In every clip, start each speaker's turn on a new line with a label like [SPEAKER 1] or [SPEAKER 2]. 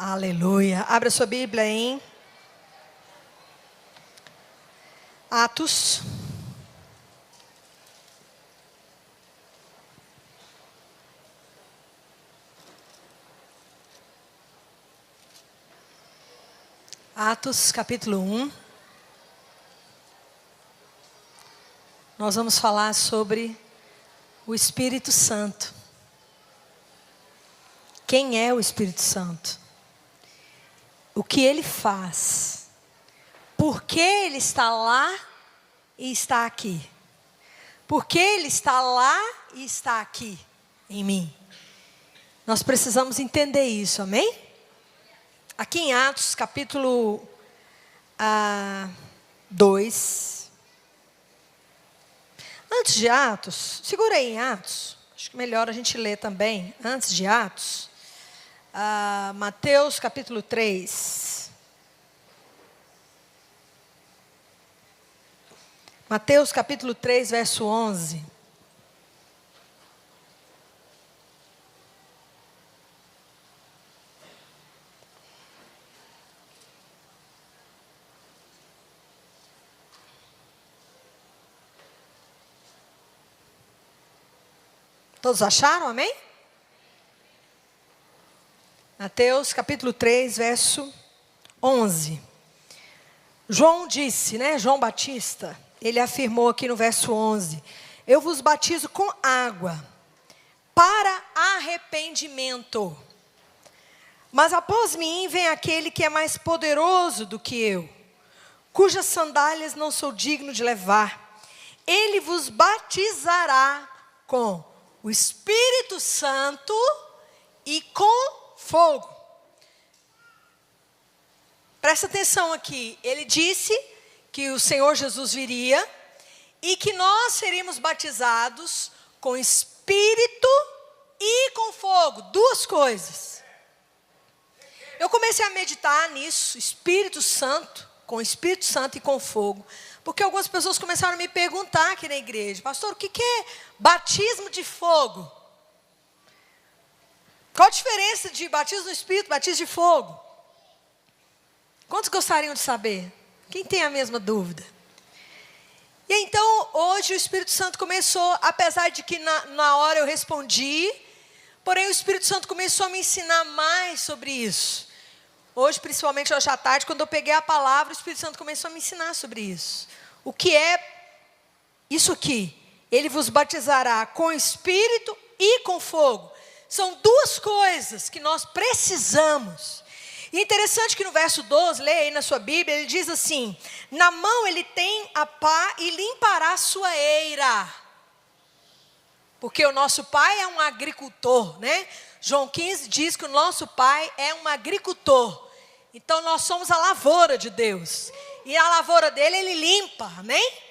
[SPEAKER 1] Aleluia. Abra sua Bíblia em Atos. Atos, capítulo 1. Nós vamos falar sobre o Espírito Santo. Quem é o Espírito Santo? O que ele faz? Por que ele está lá e está aqui? Por que ele está lá e está aqui em mim? Nós precisamos entender isso, amém? Aqui em Atos, capítulo 2. Antes de Atos, segura aí em Atos. Acho que melhor a gente ler também, antes de Atos. Mateus, capítulo 3. Mateus, capítulo 3, verso 11. Todos acharam, amém? Mateus capítulo 3, verso 11. João disse, João Batista, ele afirmou aqui no verso 11: eu vos batizo com água para arrependimento. Mas após mim vem aquele que é mais poderoso do que eu, cujas sandálias não sou digno de levar. Ele vos batizará com o Espírito Santo e com fogo. Presta atenção aqui. Ele disse que o Senhor Jesus viria e que nós seríamos batizados com Espírito e com fogo. Duas coisas. Eu comecei a meditar nisso, Espírito Santo, com Espírito Santo e com fogo. Porque algumas pessoas começaram a me perguntar aqui na igreja: pastor, o que é batismo de fogo? Qual a diferença de batismo no Espírito e batismo de fogo? Quantos gostariam de saber? Quem tem a mesma dúvida? E então, hoje o Espírito Santo começou, apesar de que na hora eu respondi, porém o Espírito Santo começou a me ensinar mais sobre isso. Hoje, principalmente hoje à tarde, quando eu peguei a palavra, o Espírito Santo começou a me ensinar sobre isso. O que é isso aqui? Ele vos batizará com Espírito e com fogo. São duas coisas que nós precisamos. E é interessante que no verso 12, leia aí na sua Bíblia, ele diz assim: na mão ele tem a pá e limpará a sua eira. Porque o nosso pai é um agricultor, João 15 diz que o nosso pai é um agricultor. Então nós somos a lavoura de Deus. E a lavoura dele ele limpa, amém?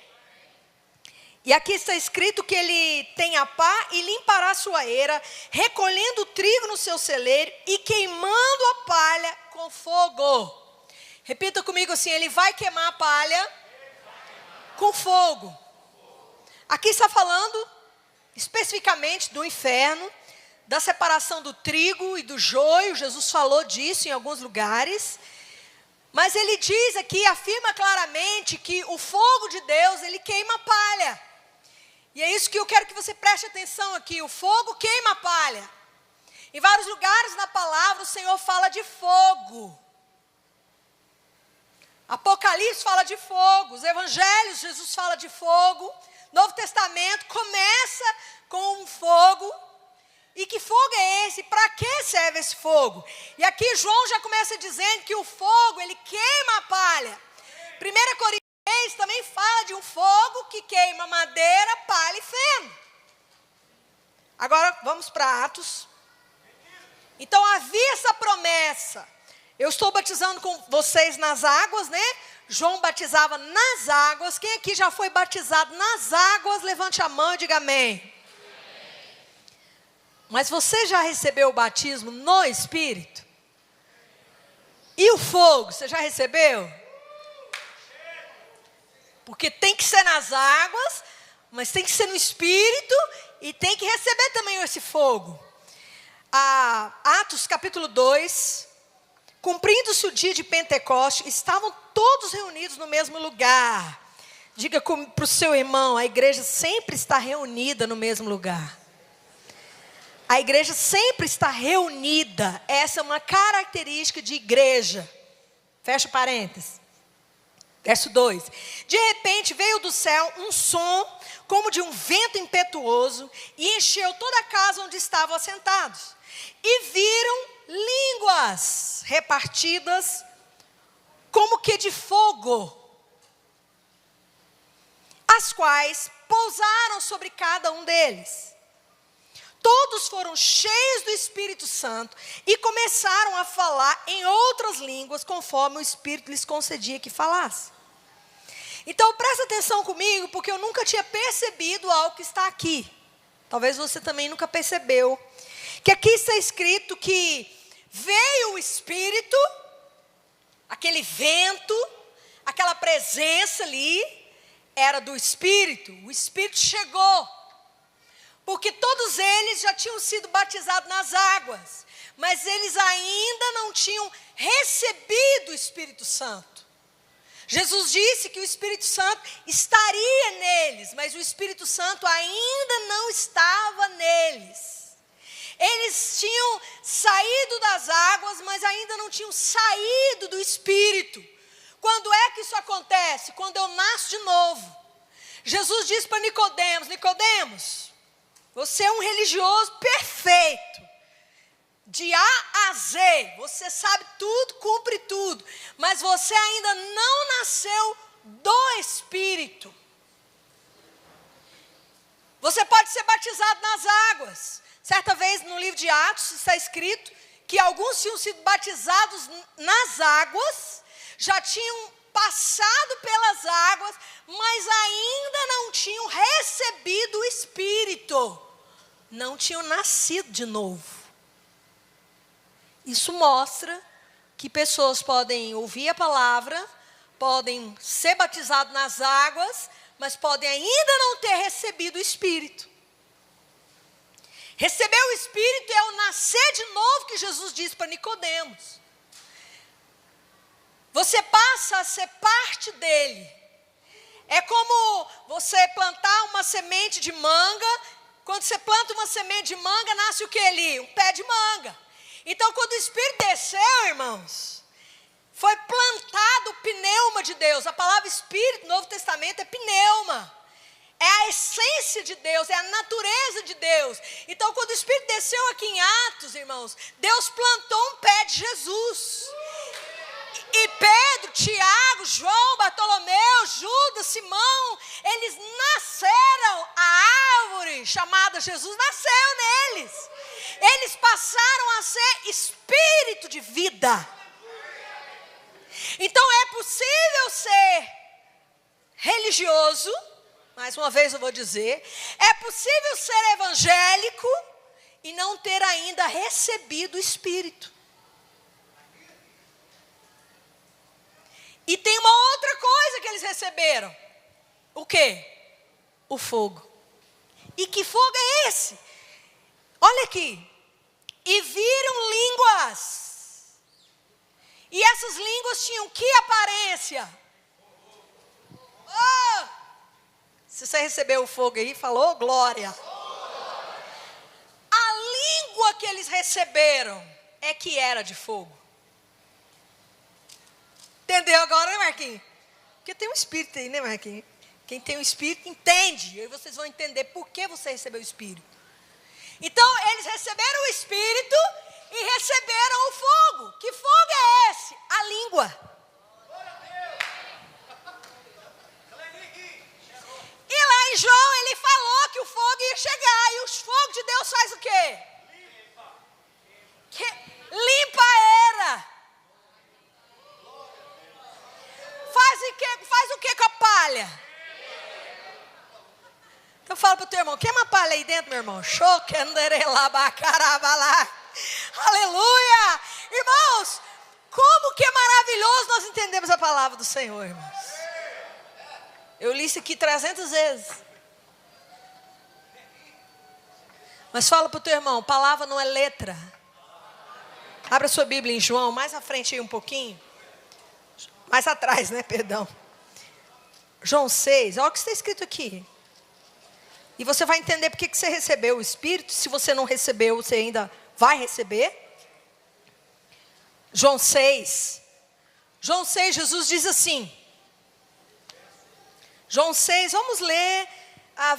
[SPEAKER 1] E aqui está escrito que ele tem a pá e limpará a sua eira, recolhendo o trigo no seu celeiro e queimando a palha com fogo. Repita comigo assim: ele vai queimar a palha com fogo. Aqui está falando especificamente do inferno, da separação do trigo e do joio. Jesus falou disso em alguns lugares. Mas ele diz aqui, afirma claramente que o fogo de Deus, ele queima a palha. E é isso que eu quero que você preste atenção aqui. O fogo queima a palha. Em vários lugares na palavra o Senhor fala de fogo. Apocalipse fala de fogo. Os evangelhos, Jesus fala de fogo. Novo Testamento começa com um fogo. E que fogo é esse? Para que serve esse fogo? E aqui João já começa dizendo que o fogo, ele queima a palha. 1 Coríntios também fala de um fogo que queima madeira, palha e feno. Agora vamos para Atos. Então havia essa promessa. Eu estou batizando com vocês nas águas, João batizava nas águas. Quem aqui já foi batizado nas águas? Levante a mão e diga amém. Mas você já recebeu o batismo no Espírito? E o fogo, você já recebeu? Porque tem que ser nas águas, mas tem que ser no Espírito e tem que receber também esse fogo. Atos capítulo 2, Cumprindo-se o dia de Pentecostes, estavam todos reunidos no mesmo lugar. Diga para o seu irmão, a igreja sempre está reunida no mesmo lugar. A igreja sempre está reunida. Essa é uma característica de igreja. Fecha parênteses. Verso 2. De repente veio do céu um som como de um vento impetuoso e encheu toda a casa onde estavam assentados. E viram línguas repartidas como que de fogo, as quais pousaram sobre cada um deles. Todos foram cheios do Espírito Santo e começaram a falar em outras línguas, conforme o Espírito lhes concedia que falasse. Então, presta atenção comigo, porque eu nunca tinha percebido algo que está aqui. Talvez você também nunca percebeu. Que aqui está escrito que veio o Espírito, aquele vento, aquela presença ali, era do Espírito. O Espírito chegou. Porque todos eles já tinham sido batizados nas águas, mas eles ainda não tinham recebido o Espírito Santo. Jesus disse que o Espírito Santo estaria neles, mas o Espírito Santo ainda não estava neles. Eles tinham saído das águas, mas ainda não tinham saído do Espírito. Quando é que isso acontece? Quando eu nasço de novo. Jesus disse para Nicodemos, Nicodemos, você é um religioso perfeito, de A a Z, você sabe tudo, cumpre tudo, mas você ainda não nasceu do Espírito. Você pode ser batizado nas águas. Certa vez no livro de Atos está escrito que alguns tinham sido batizados nas águas, já tinham passado pelas águas, mas ainda não tinham recebido o Espírito. Não tinham nascido de novo. Isso mostra que pessoas podem ouvir a palavra, podem ser batizadas nas águas, mas podem ainda não ter recebido o Espírito. Receber o Espírito é o nascer de novo que Jesus disse para Nicodemos. Você passa a ser parte dele. É como você plantar uma semente de manga. Quando você planta uma semente de manga, nasce o que ali? Um pé de manga. Então, quando o Espírito desceu, irmãos, foi plantado o pneuma de Deus. A palavra Espírito no Novo Testamento é pneuma. É a essência de Deus, é a natureza de Deus. Então, quando o Espírito desceu aqui em Atos, irmãos, Deus plantou um pé de Jesus. E Pedro, Tiago, João, Bartolomeu, Judas, Simão, eles nasceram, a árvore chamada Jesus nasceu neles. Eles passaram a ser espírito de vida. Então é possível ser religioso, mais uma vez eu vou dizer, é possível ser evangélico e não ter ainda recebido o Espírito. E tem uma outra coisa que eles receberam. O quê? O fogo. E que fogo é esse? Olha aqui. E viram línguas. E essas línguas tinham que aparência? Oh! Se você recebeu o fogo aí, falou glória. A língua que eles receberam é que era de fogo. Entendeu agora, né, Marquinhos? Porque tem um espírito aí, né, Marquinhos? Quem tem o espírito entende. E aí vocês vão entender por que você recebeu o espírito. Então, eles receberam o espírito e receberam o fogo. Que fogo é esse? A língua. E lá em João, ele falou que o fogo ia chegar. E o fogo de Deus faz o quê? Limpa a era. Faz o que com a palha? Então fala para o teu irmão, queima a palha aí dentro, meu irmão. Aleluia! Irmãos, como que é maravilhoso nós entendemos a palavra do Senhor, irmãos. Eu li isso aqui 300 vezes. Mas fala para o teu irmão, palavra não é letra. Abra sua Bíblia em João, mais à frente aí um pouquinho. Mais atrás, né? Perdão. João 6, olha o que está escrito aqui. E você vai entender porque que você recebeu o Espírito. Se você não recebeu, você ainda vai receber. João 6. João 6, Jesus diz assim. João 6, vamos ler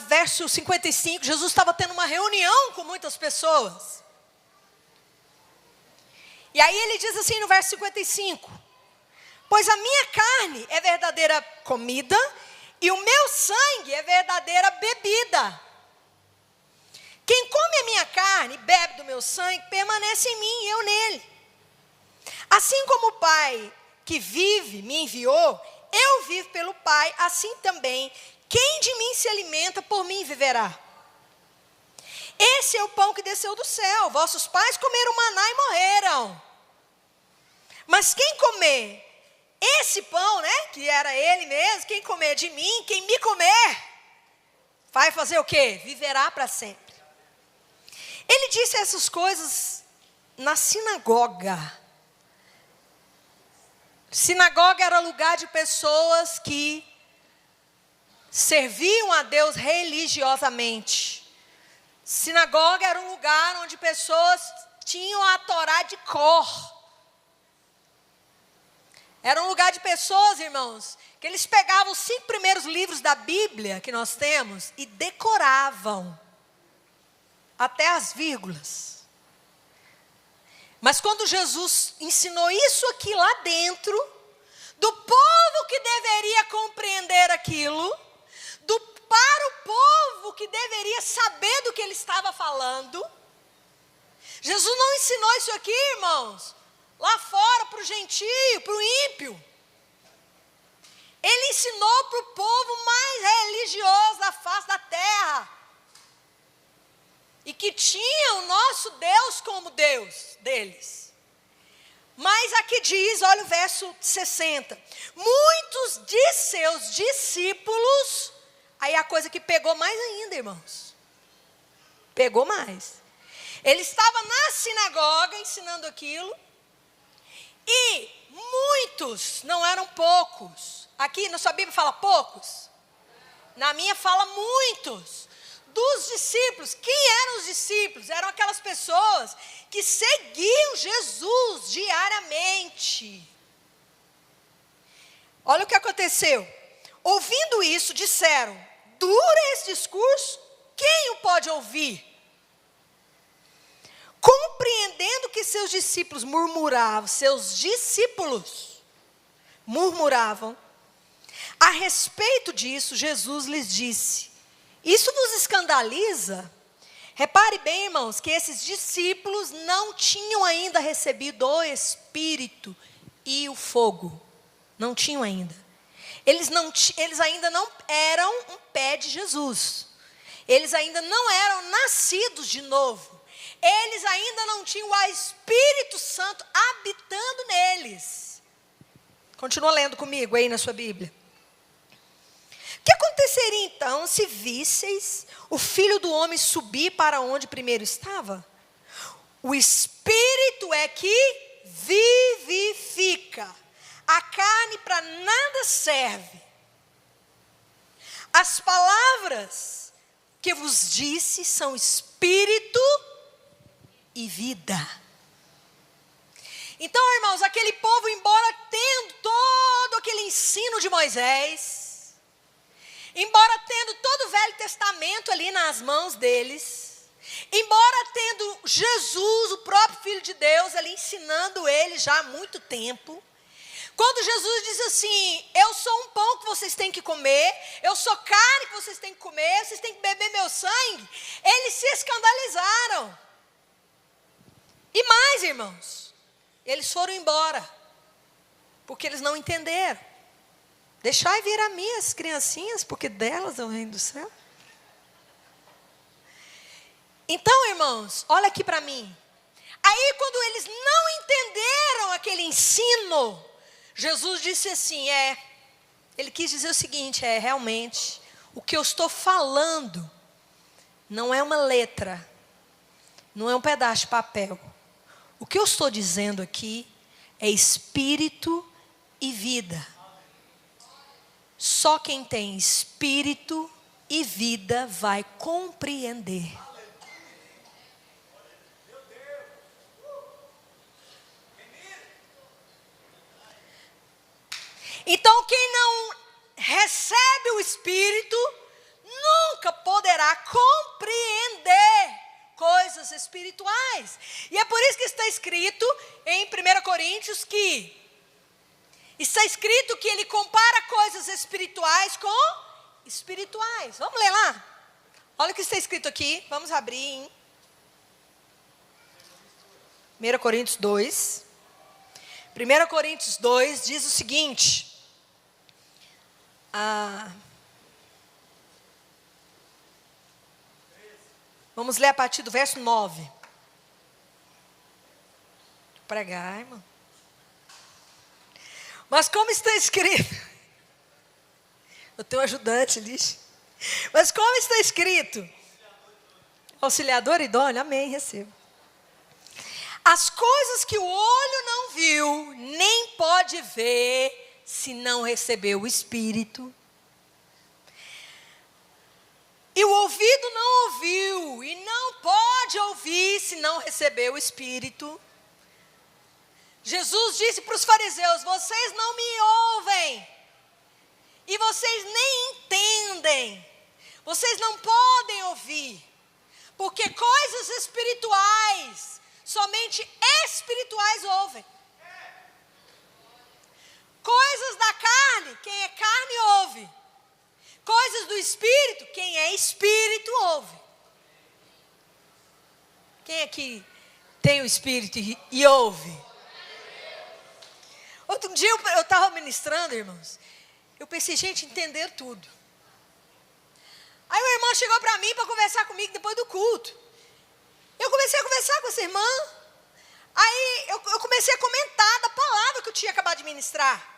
[SPEAKER 1] verso 55. Jesus estava tendo uma reunião com muitas pessoas. E aí ele diz assim no verso 55. Pois a minha carne é verdadeira comida e o meu sangue é verdadeira bebida. Quem come a minha carne e bebe do meu sangue, permanece em mim e eu nele. Assim como o Pai que vive me enviou, eu vivo pelo Pai, assim também, quem de mim se alimenta, por mim viverá. Esse é o pão que desceu do céu. Vossos pais comeram maná e morreram. Mas quem comer esse pão, né, que era ele mesmo, quem comer de mim, quem me comer, vai fazer o quê? Viverá para sempre. Ele disse essas coisas na sinagoga. Sinagoga era lugar de pessoas que serviam a Deus religiosamente. Sinagoga era um lugar onde pessoas tinham a Torá de cor. Era um lugar de pessoas, irmãos, que eles pegavam os 5 primeiros livros da Bíblia que nós temos e decoravam até as vírgulas. Mas quando Jesus ensinou isso aqui lá dentro, do povo que deveria compreender aquilo, para o povo que deveria saber do que ele estava falando, Jesus não ensinou isso aqui, irmãos, lá fora para o gentio, para o ímpio. Ele ensinou para o povo mais religioso da face da terra. E que tinha o nosso Deus como Deus deles. Mas aqui diz, olha o verso 60. Muitos de seus discípulos, aí a coisa que pegou mais ainda, irmãos. Pegou mais. Ele estava na sinagoga ensinando aquilo. E muitos, não eram poucos. Aqui na sua Bíblia fala poucos? Na minha fala muitos. Dos discípulos. Quem eram os discípulos? Eram aquelas pessoas que seguiam Jesus diariamente. Olha o que aconteceu. Ouvindo isso, disseram: dura esse discurso? Quem o pode ouvir? Compreendendo que seus discípulos murmuravam, a respeito disso, Jesus lhes disse: isso vos escandaliza? Repare bem, irmãos, que esses discípulos não tinham ainda recebido o Espírito e o fogo. Não tinham ainda. Eles ainda não eram um pé de Jesus. Eles ainda não eram nascidos de novo. Eles ainda não tinham o Espírito Santo habitando neles. Continua lendo comigo aí na sua Bíblia. O que aconteceria então se visseis o Filho do Homem subir para onde primeiro estava? O Espírito é que vivifica. A carne para nada serve. As palavras que vos disse são Espírito e vida. Então, irmãos, aquele povo, embora tendo todo aquele ensino de Moisés, embora tendo todo o Velho Testamento ali nas mãos deles, embora tendo Jesus, o próprio Filho de Deus, ali ensinando eles já há muito tempo, quando Jesus diz assim: eu sou um pão que vocês têm que comer, eu sou carne que vocês têm que comer, vocês têm que beber meu sangue, eles se escandalizaram. E mais, irmãos, eles foram embora, porque eles não entenderam. Deixai vir a mim as criancinhas, porque delas é o reino do céu. Então, irmãos, olha aqui para mim. Aí, quando eles não entenderam aquele ensino, Jesus disse assim, ele quis dizer o seguinte, realmente, o que eu estou falando não é uma letra, não é um pedaço de papel. O que eu estou dizendo aqui é espírito e vida. Só quem tem espírito e vida vai compreender. Então, quem não recebe o Espírito, nunca poderá compreender coisas espirituais. E é por isso que está escrito em 1 Coríntios que está escrito que ele compara coisas espirituais com espirituais. Vamos ler lá? Olha o que está escrito aqui. Vamos abrir em 1 Coríntios 2. 1 Coríntios 2 diz o seguinte. Vamos ler a partir do verso 9. Vou pregar, irmão. Mas como está escrito? Eu tenho um ajudante ali. Mas como está escrito? Auxiliador idôneo, amém, recebo. As coisas que o olho não viu, nem pode ver, se não recebeu o Espírito. E o ouvido não ouviu, e não pode ouvir, se não recebeu o Espírito. Jesus disse para os fariseus: vocês não me ouvem, e vocês nem entendem, vocês não podem ouvir, porque coisas espirituais, somente espirituais ouvem. Coisas da carne, quem é carne ouve. Coisas do Espírito, quem é Espírito ouve. Quem aqui tem o Espírito e ouve? Outro dia eu estava ministrando, irmãos. Eu pensei, gente, entender tudo. Aí o irmão chegou para mim para conversar comigo depois do culto. Eu comecei a conversar com essa irmã. Aí eu comecei a comentar da palavra que eu tinha acabado de ministrar.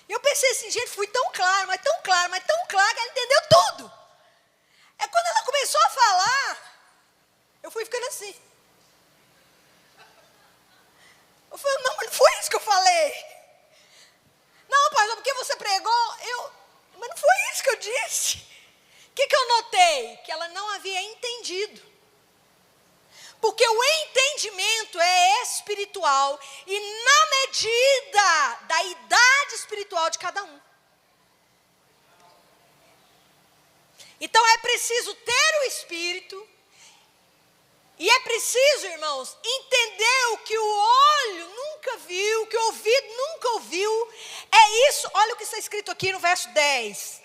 [SPEAKER 1] E eu pensei assim, gente, fui tão claro, mas tão claro, mas tão claro que ela entendeu tudo. É quando ela começou a falar, eu fui ficando assim. Eu falei, não, mas não foi isso que eu falei. Não, pastor, porque você pregou, mas não foi isso que eu disse. O que eu notei? Que ela não havia entendido. Porque o entendimento é espiritual e na medida da idade espiritual de cada um. Então é preciso ter o Espírito e é preciso, irmãos, entender o que o olho nunca viu, o que o ouvido nunca ouviu. É isso, olha o que está escrito aqui no verso 10.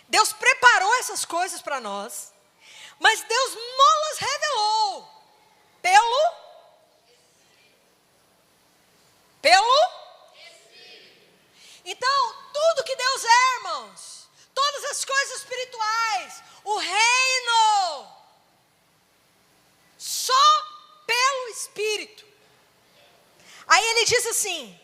[SPEAKER 1] Deus preparou essas coisas para nós. Mas Deus nos revelou pelo Espírito. Então, tudo que Deus é, irmãos, todas as coisas espirituais, o reino, só pelo Espírito. Aí ele diz assim,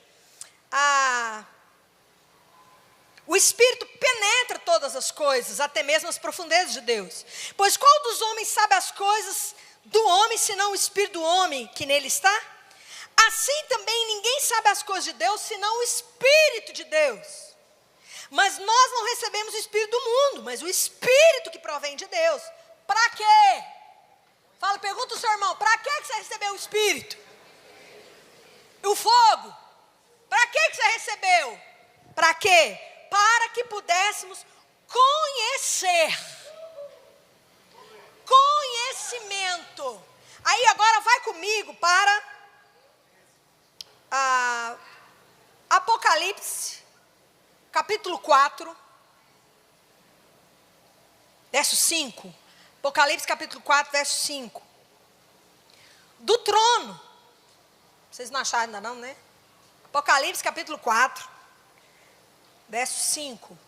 [SPEAKER 1] o Espírito penetra todas as coisas, até mesmo as profundezas de Deus. Pois qual dos homens sabe as coisas do homem, senão o Espírito do homem que nele está? Assim também ninguém sabe as coisas de Deus, senão o Espírito de Deus. Mas nós não recebemos o Espírito do mundo, mas o Espírito que provém de Deus. Para quê? Fala, pergunta o seu irmão, para que você recebeu o Espírito? E o fogo? Para que você recebeu? Para quê? Para que pudéssemos conhecer. Conhecimento. Aí agora vai comigo para Apocalipse, capítulo 4, verso 5. Apocalipse, capítulo 4, verso 5. Do trono. Vocês não acharam ainda não, né? Apocalipse, capítulo 4. Verso 5.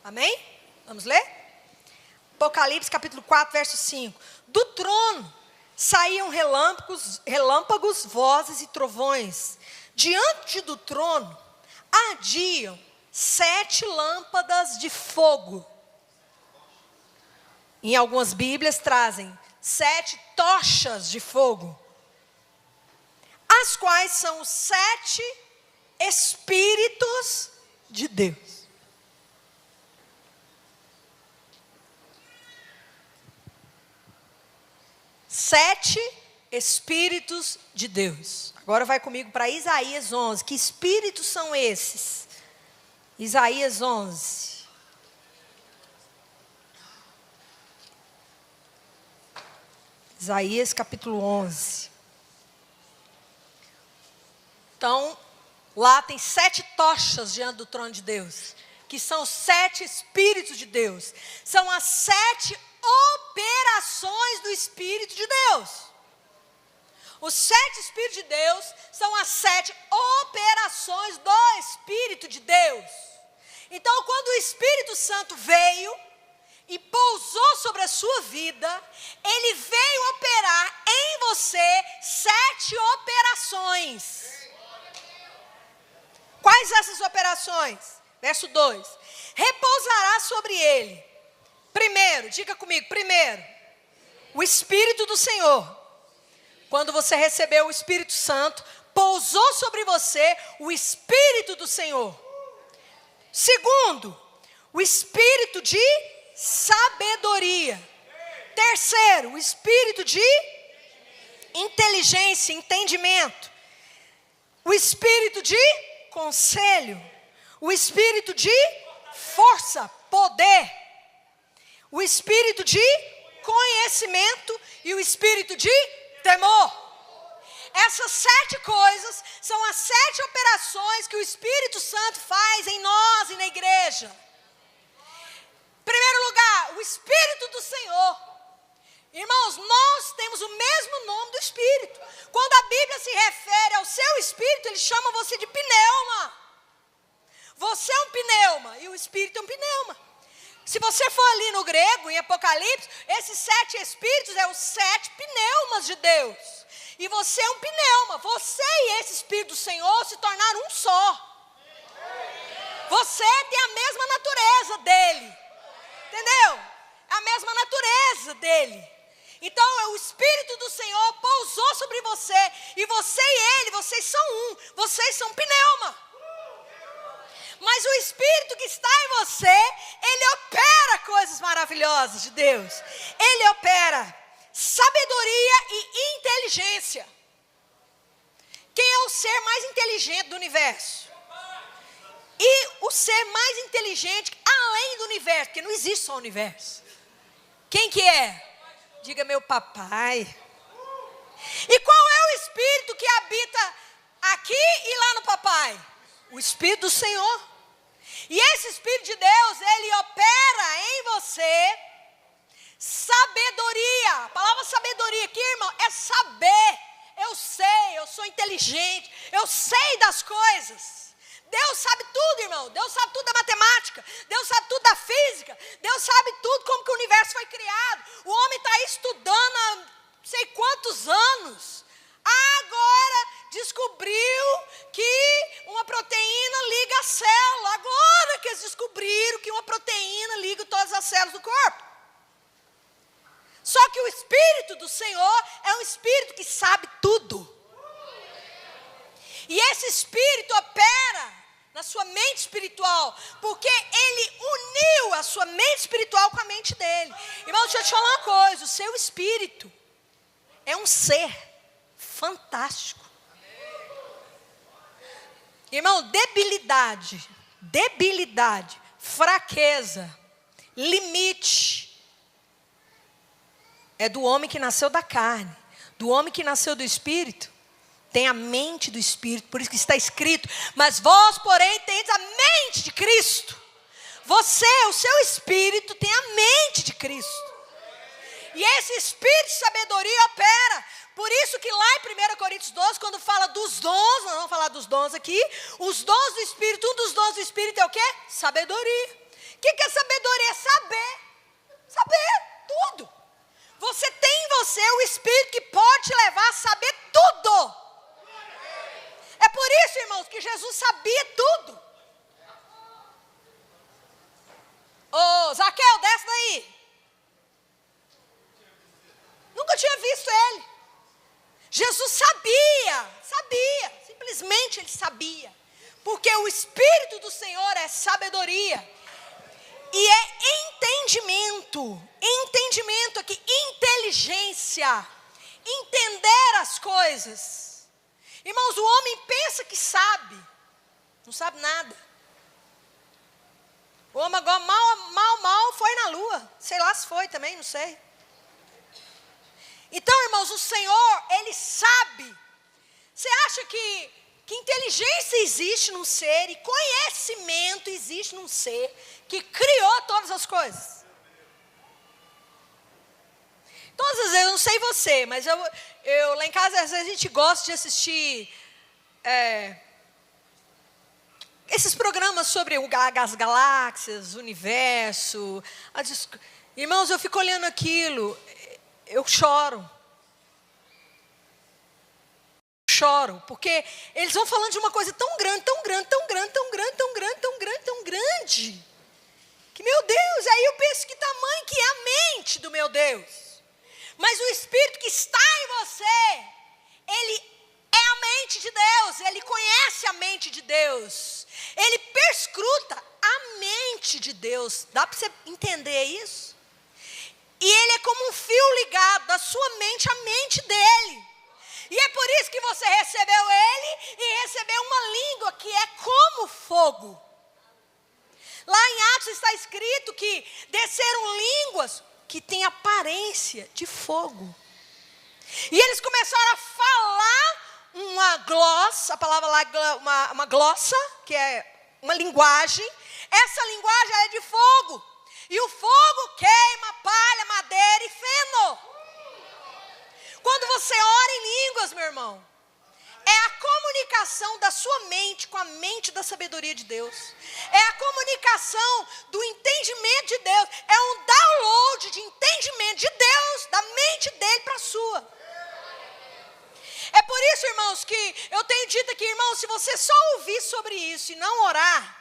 [SPEAKER 1] Amém? Vamos ler? Apocalipse capítulo 4, verso 5. Do trono saíam relâmpagos, vozes e trovões. Diante do trono ardiam 7 lâmpadas de fogo. Em algumas Bíblias trazem 7 tochas de fogo, as quais são os 7 Espíritos de Deus. Sete Espíritos de Deus. Agora vai comigo para Isaías 11. Que espíritos são esses? Isaías 11. Isaías capítulo 11. Então, lá tem 7 tochas diante do trono de Deus, que são os 7 Espíritos de Deus. São as 7 operações do Espírito de Deus. Os 7 Espíritos de Deus são as 7 operações do Espírito de Deus. Então, quando o Espírito Santo veio e pousou sobre a sua vida, ele veio operar em você 7 operações. Quais essas operações? Verso 2. Repousará sobre ele. Primeiro, diga comigo, primeiro, o Espírito do Senhor. Quando você recebeu o Espírito Santo, pousou sobre você o Espírito do Senhor. Segundo, o Espírito de sabedoria. Terceiro, o Espírito de inteligência, entendimento. O Espírito de conselho. O Espírito de força, poder. O Espírito de conhecimento e o Espírito de temor. Essas 7 coisas são as 7 operações que o Espírito Santo faz em nós e na igreja. Em primeiro lugar, o Espírito do Senhor. Irmãos, nós temos o mesmo nome do Espírito. Quando a Bíblia se refere ao seu Espírito, ele chama você de pneuma. Você é um pneuma e o Espírito é um pneuma. Se você for ali no grego, em Apocalipse, esses 7 Espíritos é os 7 pneumas de Deus. E você é um pneuma. Você e esse Espírito do Senhor se tornaram um só. Você tem a mesma natureza dele. Entendeu? A mesma natureza dele. Então, o Espírito do Senhor pousou sobre você. E você e ele, vocês são um. Vocês são pneuma. Mas o Espírito que está em você, ele opera coisas maravilhosas de Deus. Ele opera sabedoria e inteligência. Quem é o ser mais inteligente do universo? E o ser mais inteligente além do universo, porque não existe só o universo. Quem que é? Diga meu papai. E qual é o Espírito que habita aqui e lá no papai? O Espírito do Senhor. E esse Espírito de Deus, ele opera em você sabedoria. A palavra sabedoria aqui, irmão, é saber. Eu sei, eu sou inteligente, eu sei das coisas. Deus sabe tudo, irmão. Deus sabe tudo da matemática. Deus sabe tudo da física. Deus sabe tudo como que o universo foi criado. O homem está estudando há não sei quantos anos. Agora descobriu que uma proteína liga a célula. Agora que eles descobriram que uma proteína liga todas as células do corpo. Só que o Espírito do Senhor é um Espírito que sabe tudo. E esse Espírito opera na sua mente espiritual, porque ele uniu a sua mente espiritual com a mente dele. Irmão, deixa eu te falar uma coisa, o seu Espírito é um ser fantástico. Irmão, debilidade, fraqueza, limite, é do homem que nasceu da carne. Do homem que nasceu do Espírito, tem a mente do Espírito, por isso que está escrito, mas vós, porém, tendes a mente de Cristo. Você, o seu Espírito, tem a mente de Cristo. E esse Espírito de sabedoria opera. Por isso que lá em 1 Coríntios 12, quando fala dos dons, nós vamos falar dos dons aqui, os dons do Espírito, um dos dons do Espírito é o quê? Sabedoria. O que é sabedoria? É saber. Saber tudo. Você tem em você o Espírito que pode te levar a saber tudo. É por isso, irmãos, que Jesus sabia tudo. Ô, Zaqueu, desce daí. simplesmente ele sabia. Porque o Espírito do Senhor é sabedoria. E é entendimento aqui, inteligência, entender as coisas. Irmãos, o homem pensa que sabe, não sabe nada. O homem agora mal foi na lua, sei lá se foi também, não sei. Então, irmãos, o Senhor, Ele sabe. Você acha que inteligência existe num ser e conhecimento existe num ser que criou todas as coisas? Todas as vezes, eu não sei você, mas eu lá em casa, às vezes a gente gosta de assistir esses programas sobre as galáxias, o universo. Irmãos, eu fico olhando aquilo, eu choro, porque eles vão falando de uma coisa tão grande, que, meu Deus, aí eu penso que tamanho que é a mente do meu Deus. Mas o Espírito que está em você, Ele é a mente de Deus, Ele conhece a mente de Deus, Ele perscruta a mente de Deus. Dá para você entender isso? E Ele é como um fio ligado da sua mente à mente dEle. E é por isso que você recebeu Ele e recebeu uma língua que é como fogo. Lá em Atos está escrito que desceram línguas que têm aparência de fogo. E eles começaram a falar uma glossa, a palavra lá é uma glossa, que é uma linguagem. Essa linguagem é de fogo. E o fogo queima palha, madeira e feno. Quando você ora em línguas, meu irmão, é a comunicação da sua mente com a mente da sabedoria de Deus. É a comunicação do entendimento de Deus. É um download de entendimento de Deus, da mente dele para a sua. É por isso, irmãos, que eu tenho dito aqui, irmãos, se você só ouvir sobre isso e não orar,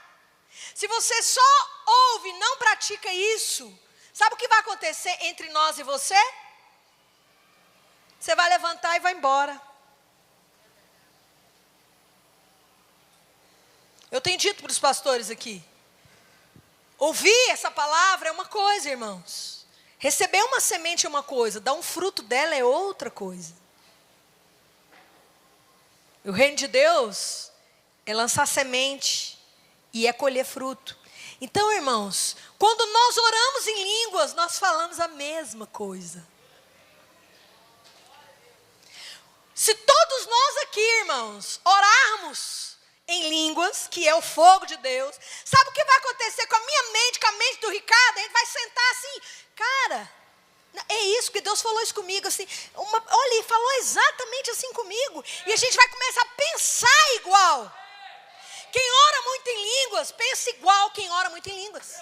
[SPEAKER 1] se você só ouve e não pratica isso, sabe o que vai acontecer entre nós e você? Você vai levantar e vai embora. Eu tenho dito para os pastores aqui, ouvir essa palavra é uma coisa, irmãos. Receber uma semente é uma coisa, dar um fruto dela é outra coisa. O reino de Deus é lançar semente e é colher fruto. Então, irmãos, quando nós oramos em línguas, nós falamos a mesma coisa. Se todos nós aqui, irmãos, orarmos em línguas, que é o fogo de Deus, sabe o que vai acontecer com a minha mente, com a mente do Ricardo? A gente vai sentar assim, cara, é isso que Deus falou isso comigo, assim, olha, ele falou exatamente assim comigo, e a gente vai começar a pensar igual. Quem ora muito em línguas, pensa igual quem ora muito em línguas.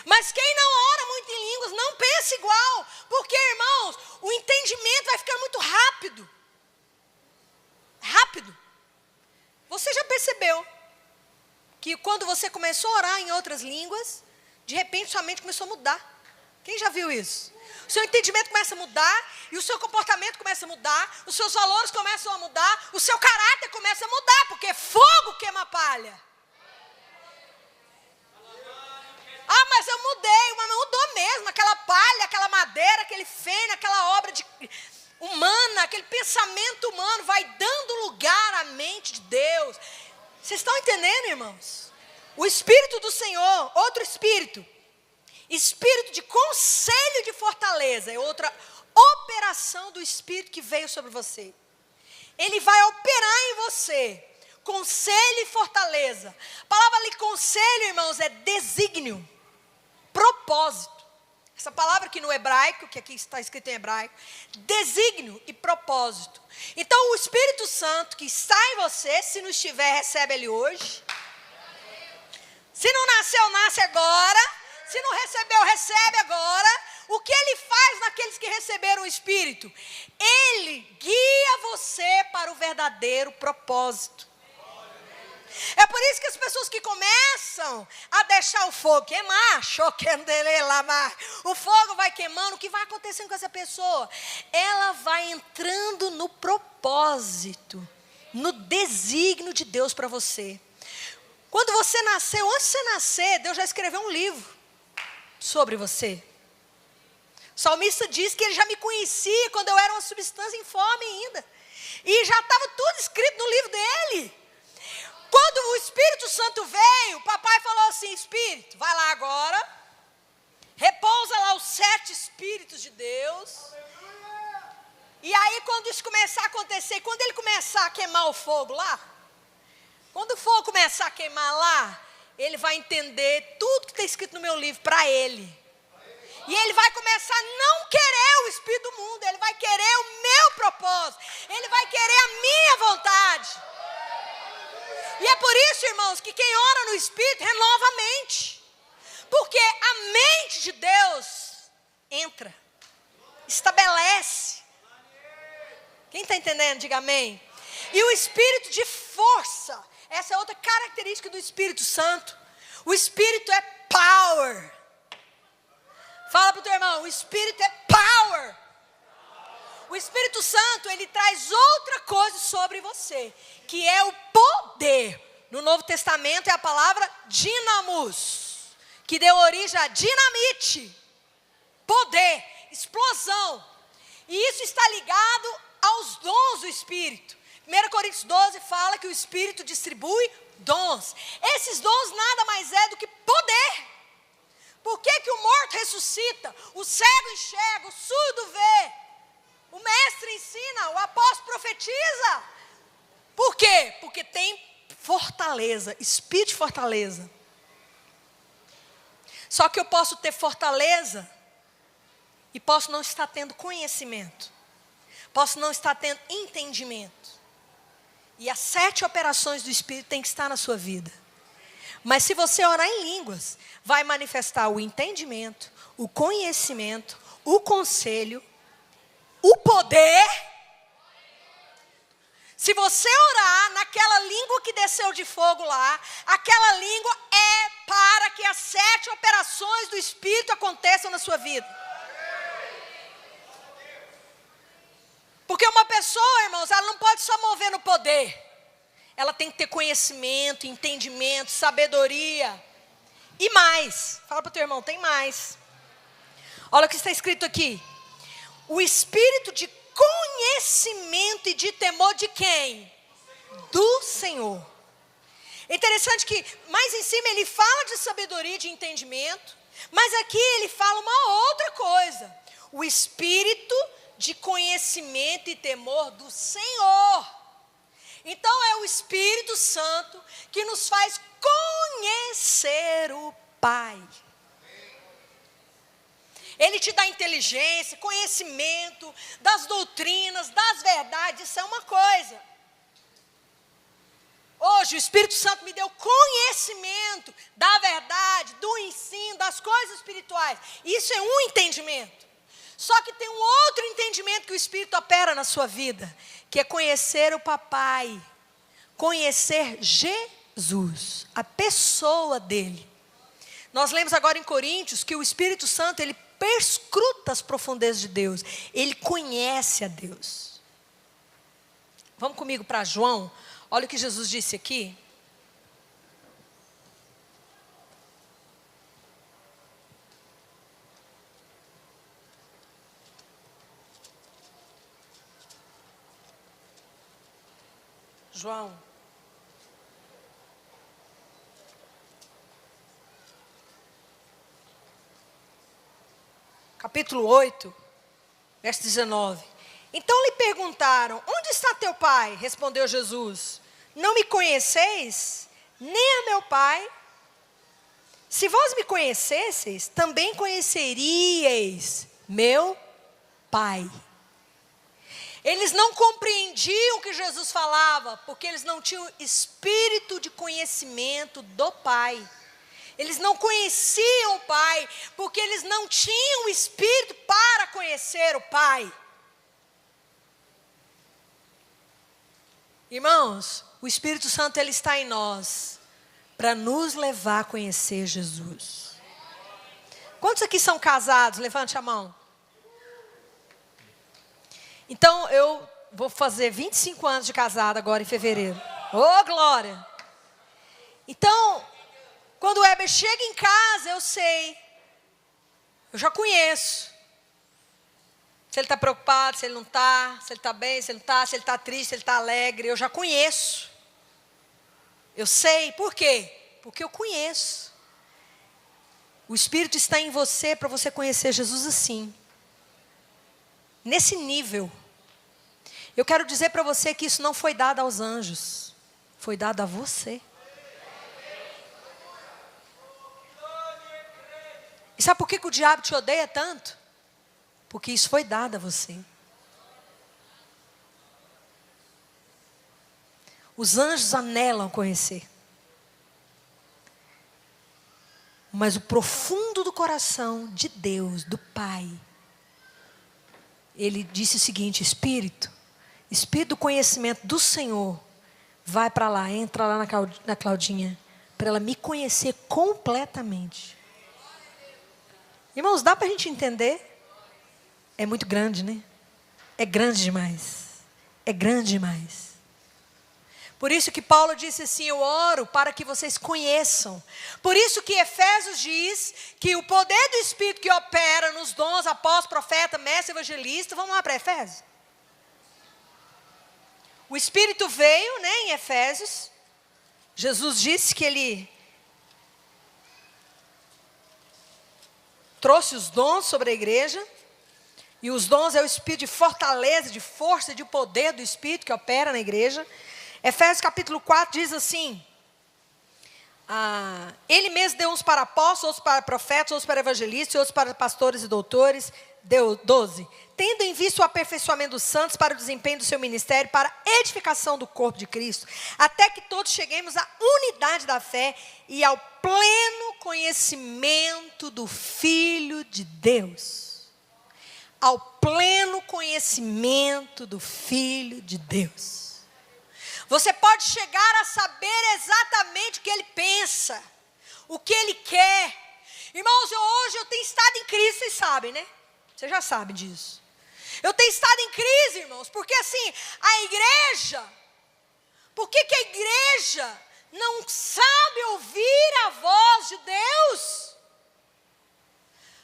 [SPEAKER 1] Mas quem não ora muito em línguas, não pensa igual, porque, irmãos, o entendimento vai ficando muito rápido. Rápido. Você já percebeu que quando você começou a orar em outras línguas, de repente sua mente começou a mudar? Quem já viu isso? O seu entendimento começa a mudar, e o seu comportamento começa a mudar, os seus valores começam a mudar, o seu caráter começa a mudar, porque fogo queima palha. Ah, mas eu mudei, mas mudou mesmo, aquela palha, aquela madeira, aquele feno, aquela obra humana, aquele pensamento humano vai dando lugar à mente de Deus. Vocês estão entendendo, irmãos? O Espírito do Senhor, outro Espírito de conselho de fortaleza, é outra operação do Espírito que veio sobre você. Ele vai operar em você, conselho e fortaleza. A palavra ali, conselho, irmãos, é desígnio, propósito. Essa palavra aqui no hebraico, que aqui está escrito em hebraico, desígnio e propósito. Então o Espírito Santo que está em você, se não estiver, recebe ele hoje. Se não nasceu, nasce agora. Se não recebeu, recebe agora. O que ele faz naqueles que receberam o Espírito? Ele guia você para o verdadeiro propósito. É por isso que as pessoas que começam a deixar o fogo queimar, o fogo vai queimando, o que vai acontecendo com essa pessoa? Ela vai entrando no propósito propósito, no desígnio de Deus para você. Quando você nasceu, antes de você nascer, Deus já escreveu um livro sobre você. O salmista diz que ele já me conhecia quando eu era uma substância informe ainda. E já estava tudo escrito no livro dele. Quando o Espírito Santo veio, o papai falou assim: Espírito, vai lá agora, repousa lá os 7 Espíritos de Deus. E aí quando isso começar a acontecer, quando ele começar a queimar o fogo lá, quando o fogo começar a queimar lá, ele vai entender tudo que está escrito no meu livro para ele. E ele vai começar a não querer o Espírito do mundo, ele vai querer o meu propósito, ele vai querer a minha vontade. E é por isso, irmãos, que quem ora no Espírito renova a mente. Porque a mente de Deus entra, estabelece. Quem está entendendo, diga amém. E o Espírito de força, essa é outra característica do Espírito Santo. O Espírito é power. Fala para o teu irmão, o Espírito é power. O Espírito Santo, ele traz outra coisa sobre você, que é o poder. No Novo Testamento é a palavra dinamos, que deu origem a dinamite, poder, explosão. E isso está ligado aos dons do Espírito. 1 Coríntios 12 fala que o Espírito distribui dons. Esses dons nada mais é do que poder. Por que o morto ressuscita? O cego enxerga, o surdo vê. O mestre ensina, o apóstolo profetiza. Por quê? Porque tem fortaleza, espírito de fortaleza. Só que eu posso ter fortaleza e posso não estar tendo conhecimento. Posso não estar tendo entendimento. E as 7 operações do Espírito têm que estar na sua vida. Mas se você orar em línguas, vai manifestar o entendimento, o conhecimento, o conselho, o poder. Se você orar naquela língua que desceu de fogo lá, aquela língua é para que as 7 operações do Espírito aconteçam na sua vida. Porque uma pessoa, irmãos, ela não pode só mover no poder. Ela tem que ter conhecimento, entendimento, sabedoria. E mais. Fala para o teu irmão, tem mais. Olha o que está escrito aqui. O espírito de conhecimento e de temor de quem? Do Senhor. É interessante que mais em cima ele fala de sabedoria e de entendimento. Mas aqui ele fala uma outra coisa. O espírito de conhecimento e temor do Senhor. Então é o Espírito Santo que nos faz conhecer o Pai. Ele te dá inteligência, conhecimento das doutrinas, das verdades, isso é uma coisa. Hoje o Espírito Santo me deu conhecimento da verdade, do ensino, das coisas espirituais. Isso é um entendimento. Só que tem um outro entendimento que o Espírito opera na sua vida, que é conhecer o Papai, conhecer Jesus, a pessoa dele. Nós lemos agora em Coríntios que o Espírito Santo, ele perscruta as profundezas de Deus, ele conhece a Deus. Vamos comigo para João, olha o que Jesus disse aqui. João. Capítulo 8, verso 19. Então lhe perguntaram, onde está teu pai? Respondeu Jesus, não me conheceis, nem a meu pai? Se vós me conhecesseis, também conheceríeis meu pai. Eles não compreendiam o que Jesus falava, porque eles não tinham espírito de conhecimento do Pai. Eles não conheciam o Pai, porque eles não tinham espírito para conhecer o Pai. Irmãos, o Espírito Santo, ele está em nós, para nos levar a conhecer Jesus. Quantos aqui são casados? Levante a mão. Então, eu vou fazer 25 anos de casada agora em fevereiro. Ô, glória! Então, quando o Heber chega em casa, eu sei. Eu já conheço. Se ele está preocupado, se ele não está, se ele está bem, se ele não está, se ele está triste, se ele está alegre. Eu já conheço. Eu sei. Por quê? Porque eu conheço. O Espírito está em você para você conhecer Jesus assim. Nesse nível. Eu quero dizer para você que isso não foi dado aos anjos. Foi dado a você. E sabe por que o diabo te odeia tanto? Porque isso foi dado a você. Os anjos anelam conhecer. Mas o profundo do coração de Deus, do Pai, Ele disse o seguinte: Espírito do conhecimento do Senhor, vai para lá, entra lá na Claudinha, para ela me conhecer completamente. Irmãos, dá para a gente entender? É muito grande, né? É grande demais. É grande demais. Por isso que Paulo disse assim: eu oro para que vocês conheçam. Por isso que Efésios diz que o poder do Espírito que opera nos dons, apóstolo, profeta, mestre, evangelista. Vamos lá para Efésios. O Espírito veio, né, em Efésios. Jesus disse que Ele trouxe os dons sobre a igreja. E os dons é o Espírito de fortaleza, de força, de poder do Espírito que opera na igreja. Efésios capítulo 4 diz assim: Ele mesmo deu uns para apóstolos, outros para profetas, outros para evangelistas, outros para pastores e doutores. Deu 12. Tendo em vista o aperfeiçoamento dos santos para o desempenho do seu ministério, para a edificação do corpo de Cristo, até que todos cheguemos à unidade da fé e ao pleno conhecimento do Filho de Deus. Ao pleno conhecimento do Filho de Deus. Você pode chegar a saber exatamente o que Ele pensa, o que Ele quer. Irmãos, hoje eu tenho estado em crise, vocês sabem, né? Você já sabe disso. Eu tenho estado em crise, irmãos, porque assim, a igreja, por que a igreja não sabe ouvir a voz de Deus?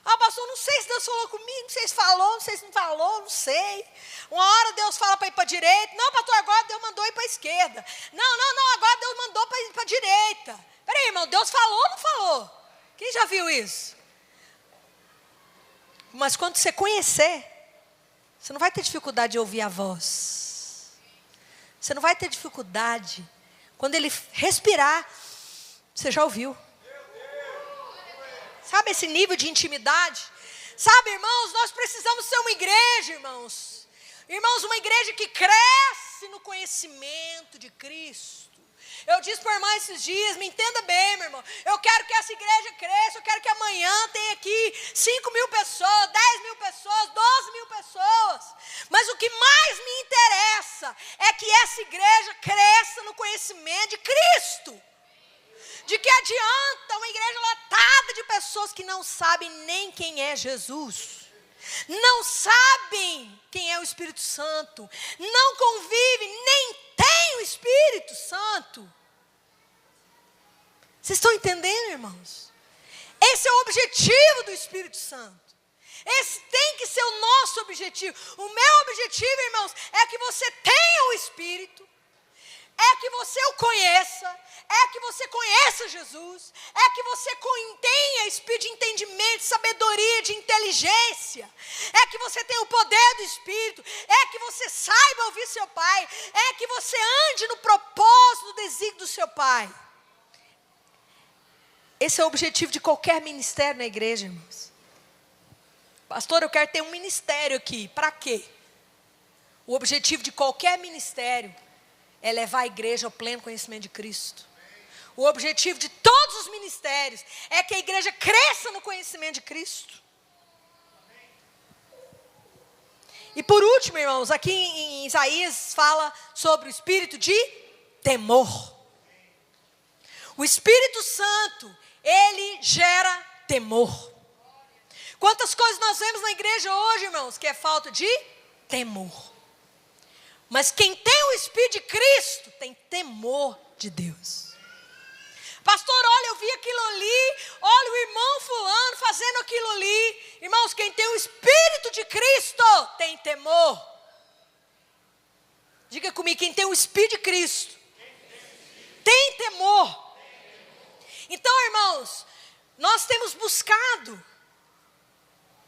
[SPEAKER 1] Pastor, não sei se Deus falou comigo, não sei se falou, não sei se não falou, não sei. Uma hora Deus fala para ir para a direita. Não, pastor, agora Deus mandou ir para a esquerda. Não, agora Deus mandou para ir para a direita. Peraí, irmão, Deus falou ou não falou? Quem já viu isso? Mas quando você conhecer, você não vai ter dificuldade de ouvir a voz. Você não vai ter dificuldade. Quando Ele respirar, você já ouviu. Sabe esse nível de intimidade? Sabe, irmãos, nós precisamos ser uma igreja, irmãos. Irmãos, uma igreja que cresce no conhecimento de Cristo. Eu disse para a irmã esses dias, me entenda bem, meu irmão. Eu quero que essa igreja cresça, eu quero que amanhã tenha aqui 5.000 pessoas, 10.000 pessoas, 12.000 pessoas. Mas o que mais me interessa é que essa igreja cresça no conhecimento de Cristo. De que adianta uma igreja lotada de pessoas que não sabem nem quem é Jesus. Não sabem quem é o Espírito Santo. Não convivem, nem tem o Espírito Santo. Vocês estão entendendo, irmãos? Esse é o objetivo do Espírito Santo. Esse tem que ser o nosso objetivo. O meu objetivo, irmãos, é que você tenha o Espírito. É que você o conheça. É que você conheça Jesus. É que você tenha espírito de entendimento, de sabedoria, de inteligência. É que você tenha o poder do Espírito. É que você saiba ouvir seu Pai. É que você ande no propósito, no desígnio do seu Pai. Esse é o objetivo de qualquer ministério na igreja, irmãos. Pastor, eu quero ter um ministério aqui. Para quê? O objetivo de qualquer ministério é levar a igreja ao pleno conhecimento de Cristo. O objetivo de todos os ministérios é que a igreja cresça no conhecimento de Cristo. E por último, irmãos, aqui em Isaías fala sobre o espírito de temor. O Espírito Santo, ele gera temor. Quantas coisas nós vemos na igreja hoje, irmãos, que é falta de temor. Mas quem tem o Espírito de Cristo tem temor de Deus. Pastor, olha, eu vi aquilo ali, olha o irmão fulano fazendo aquilo ali. Irmãos, quem tem o Espírito de Cristo tem temor. Diga comigo, quem tem o Espírito de Cristo tem temor. Então, irmãos, nós temos buscado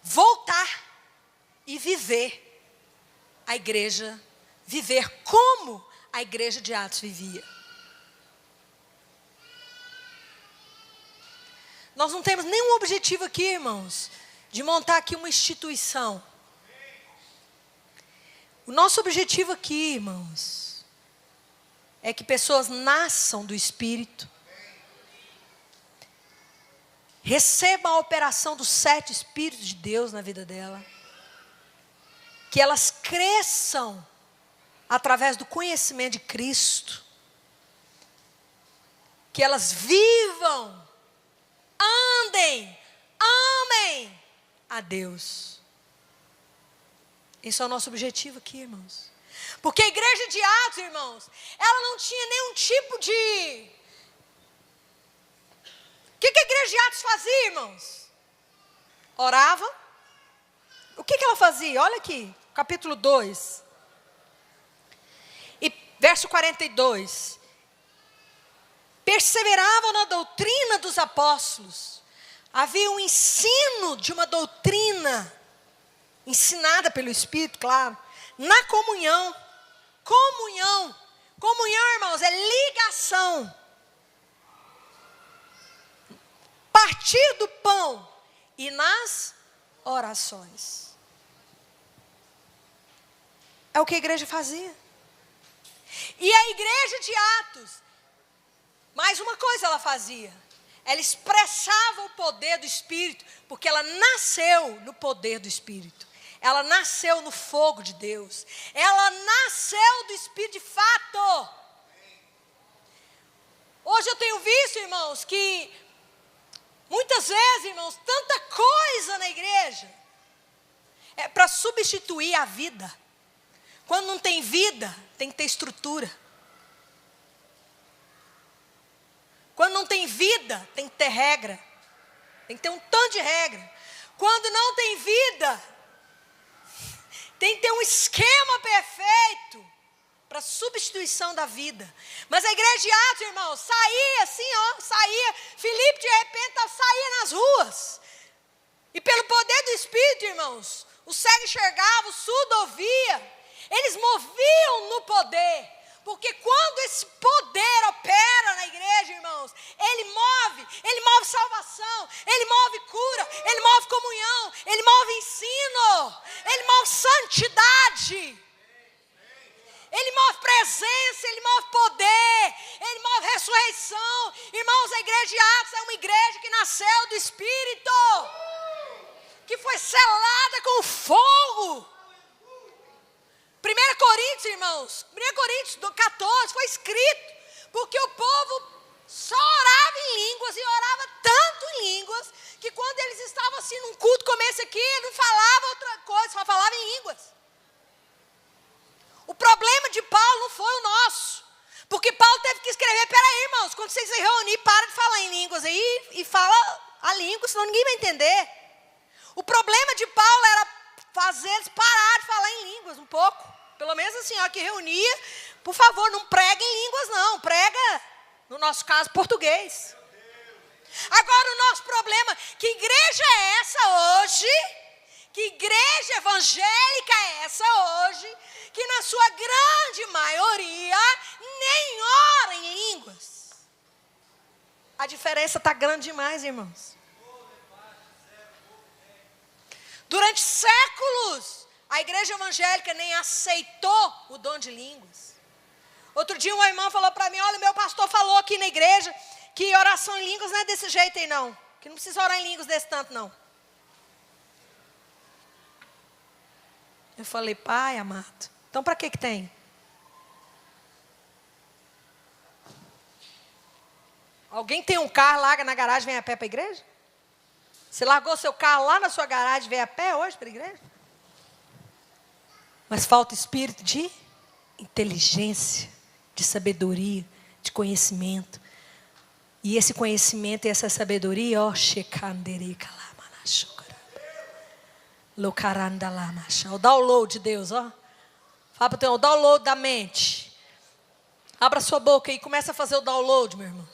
[SPEAKER 1] voltar e viver a igreja, viver como a igreja de Atos vivia. Nós não temos nenhum objetivo aqui, irmãos, de montar aqui uma instituição. O nosso objetivo aqui, irmãos, é que pessoas nasçam do Espírito, recebam a operação dos 7 Espíritos de Deus na vida dela, que elas cresçam através do conhecimento de Cristo, que elas vivam, andem, amem a Deus. Esse é o nosso objetivo aqui, irmãos. Porque a igreja de Atos, irmãos, ela não tinha nenhum tipo de... O que a igreja de Atos fazia, irmãos? Orava. O que ela fazia? Olha aqui, capítulo 2. E verso 42. Perseveravam na doutrina dos apóstolos. Havia um ensino de uma doutrina ensinada pelo Espírito, claro. Na comunhão. Comunhão. Comunhão, irmãos, é ligação. Partir do pão e nas orações. É o que a igreja fazia. E a igreja de Atos, mais uma coisa ela fazia. Ela expressava o poder do Espírito, porque ela nasceu no poder do Espírito. Ela nasceu no fogo de Deus. Ela nasceu do Espírito de fato. Hoje eu tenho visto, irmãos, que muitas vezes, irmãos, tanta coisa na igreja é para substituir a vida. Quando não tem vida, tem que ter estrutura. Quando não tem vida, tem que ter regra. Tem que ter um tanto de regra. Quando não tem vida, tem que ter um esquema perfeito para substituição da vida. Mas a igreja de Atos, irmãos, saía assim, ó, saía. Filipe de repente saía nas ruas. E pelo poder do Espírito, irmãos, o cego enxergava, o surdo ouvia. Eles moviam no poder. Porque quando esse poder opera na igreja, irmãos, ele move salvação, ele move cura, ele move comunhão, ele move ensino, ele move santidade, ele move presença, ele move poder, ele move ressurreição. Irmãos, a igreja de Atos é uma igreja que nasceu do Espírito, que foi selada com fogo. 1 Coríntios, irmãos, 1 Coríntios 14 foi escrito, porque o povo só orava em línguas e orava tanto em línguas, que quando eles estavam assim num culto como esse aqui, ele não falava outra coisa, só falava em línguas. O problema de Paulo não foi o nosso, porque Paulo teve que escrever, peraí, irmãos, quando vocês se reunirem, para de falar em línguas aí e fala a língua, senão ninguém vai entender. O problema de Paulo era fazer eles parar de falar em línguas um pouco. Pelo menos assim, ó, que reunia, por favor, não prega em línguas não, prega, no nosso caso, português. Agora o nosso problema, que igreja é essa hoje, que igreja evangélica é essa hoje, que na sua grande maioria nem ora em línguas. A diferença está grande demais, irmãos. Durante séculos, a igreja evangélica nem aceitou o dom de línguas. Outro dia uma irmã falou para mim, olha, meu pastor falou aqui na igreja que oração em línguas não é desse jeito aí não. Que não precisa orar em línguas desse tanto não. Eu falei, pai amado, então para que tem? Alguém tem um carro, larga na garagem e vem a pé para a igreja? Você largou seu carro lá na sua garagem e veio a pé hoje para a igreja? Mas falta espírito de inteligência, de sabedoria, de conhecimento. E esse conhecimento e essa sabedoria, ó, o download de Deus, ó. Fala para o teu, o download da mente. Abra sua boca e começa a fazer o download, meu irmão.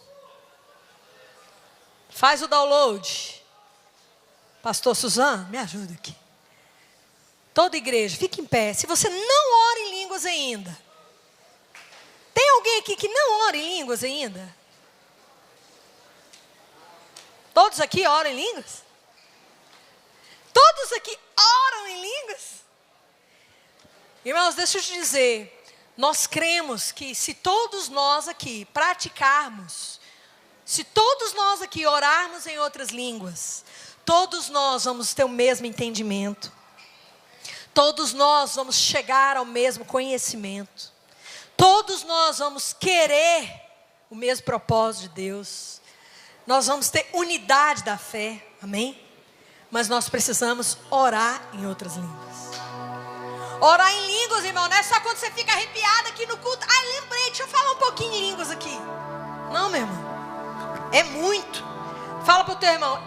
[SPEAKER 1] Faz o download. Pastor Suzano, me ajuda aqui. Toda igreja, fique em pé. Se você não ora em línguas ainda. Tem alguém aqui que não ora em línguas ainda? Todos aqui oram em línguas? Todos aqui oram em línguas? Irmãos, deixa eu te dizer. Nós cremos que se todos nós aqui praticarmos, se todos nós aqui orarmos em outras línguas, todos nós vamos ter o mesmo entendimento. Todos nós vamos chegar ao mesmo conhecimento. Todos nós vamos querer o mesmo propósito de Deus. Nós vamos ter unidade da fé, amém? Mas nós precisamos orar em outras línguas. Orar em línguas, irmão, não é só quando você fica arrepiado aqui no culto. Ai, lembrei, deixa eu falar um pouquinho em línguas aqui. Não, meu irmão, é muito. Fala para o teu irmão,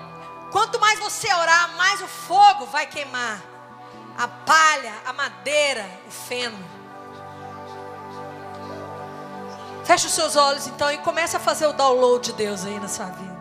[SPEAKER 1] quanto mais você orar, mais o fogo vai queimar. A palha, a madeira, o feno. Fecha os seus olhos então e começa a fazer o download de Deus aí na sua vida.